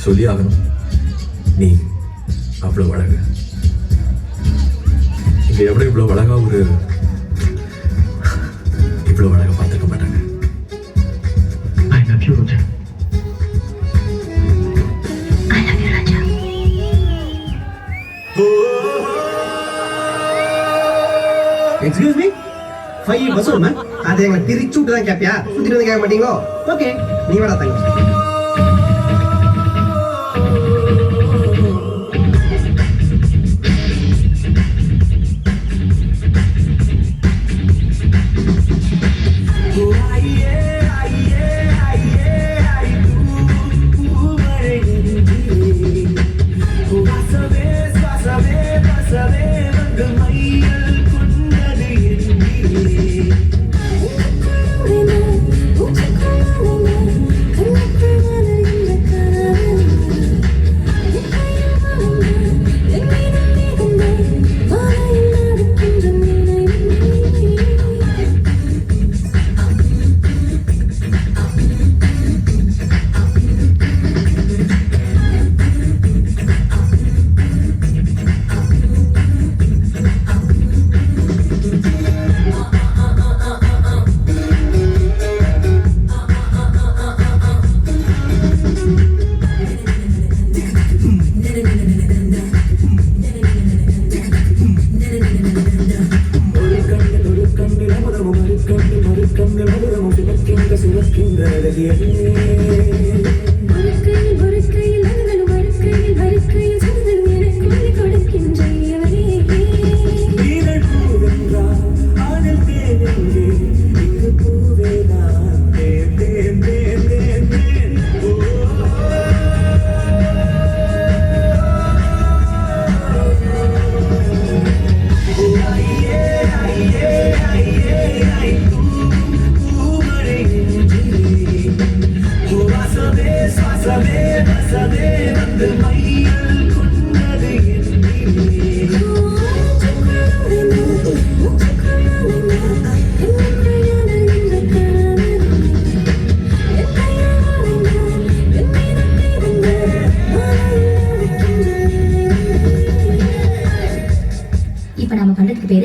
சொல்லி ஆகணும். நீ அவ்வளவு அழகு. இங்க எவ்வளவு இவ்வளவு அழகா இவ்வளவு அழகா பார்த்துக்க மாட்டாங்க. I love you, Roja. I love you, Raja. Excuse me, 5 bus ma'am. அதை எங்களை பிரிச்சு விட்டு தான் கேட்பியா? சுத்திட்டு வந்து கேட்க மாட்டீங்களோ? ஓகே, நீ வேடா தங்க.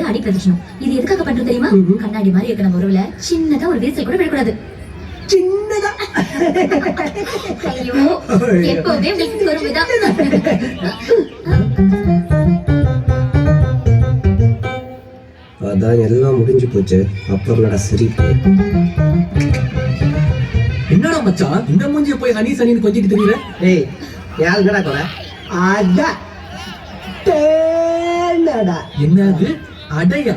அடி பிரதர்ஷனம். இது எதுக்காக பண்றது தெரியுமா? கண்ணாடி மாதிரி இருக்க நம்ம உறவுல சின்னதா ஒரு விரிசல் கூட விடக்கூடாது. சின்னதா ஐயோ, எப்பவுமே உங்களுக்கு வருவதுதான். அதான் எல்லாம் முடிஞ்சு போச்சு. அப்புறம் நட சரி. என்னடா மச்சான் இந்த மூஞ்சிய போய் ஹனி சனின்னு கொஞ்சிட்டு தெரியல? ஏய், யாருங்கடா கூட அடா தேனடா. என்னது அடையா?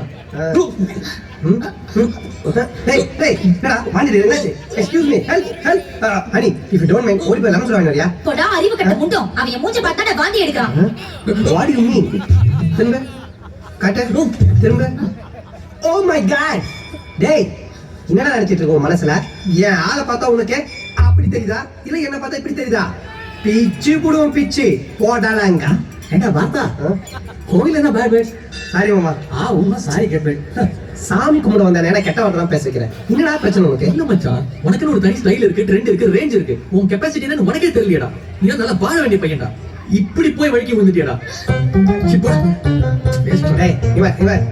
Hey, என்னடா வாண்டி என்னாச்சு? Excuse me, help honey, if you don't mind ஓடி போய் லெமன் வாங்கிட்டு வரியா? போடா அறிவு கட்ட முண்டம். அவன் என் மூஞ்ச பார்த்தா வாந்தி எடுக்கறான். What do you mean? திரும்ப காட்டு, திரும்ப. Oh my god. டேய், என்னடா நினைச்சிட்டு இருக்க மனசுல? ஏன் ஆளை பார்த்தா உனக்கு அப்படி தெரியுதா, இல்ல என்ன பார்த்தா இப்படி தெரியுதா? பிச்சு புடுவோம் பிச்சு போடாலாங்க. ஏண்டா வாத்தா, கோயில் என்ன பேட் பேட்? சாரி மாமா. உமா சாரி கேப்பேன். சாமி கும்பிட வந்தேன், என்ன கெட்ட வார்த்தை தான் பேச வைக்கிறேன். என்னடா பிரச்சனை உனக்கு? என்ன மச்சான், உனக்குன்னு ஒரு தனி ஸ்டைல் இருக்கு, ட்ரெண்ட் இருக்கு, ரேஞ்ச் இருக்கு. உன் கெப்பாசிட்டி என்னன்னு உனக்கே தெரியலடா. நீ நல்லா வாழ வேண்டிய பையன்டா. இப்படி போய் வழிக்கு வந்துட்டியடா. டேய், இவன்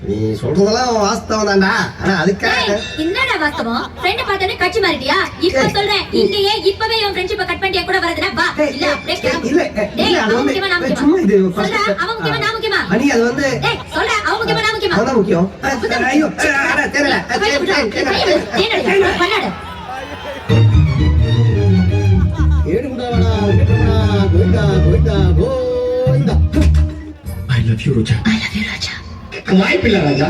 நீ சொல்றதெல்லாம் வாஸ்தவம் தான்டா. ஆனா அதுக்காக என்னடா வாஸ்தவம்? ஃப்ரெண்ட் பார்த்தனே கட்சி மாறிட்டியா? இப்ப சொல்றேன், இங்கேயே இப்பவே உன் ஃப்ரெண்ட்ஷிப் கட் பண்ணியா கூட வரதுனா வா. இல்ல டேய், அது வந்து சும்மா இது அவன் முக்கியமா நான் முக்கியமா? அனி அது வந்து டேய் சொல்ற, அவன் முக்கியமா நான் முக்கியமா? அவன் முக்கியம். ஐயோ அட தேனடா. பண்ணாட ஏடுடா Govinda Govinda Govinda. I love you, Roja. I love you, ராஜா. வாய்ப்பில்லை ராஜா.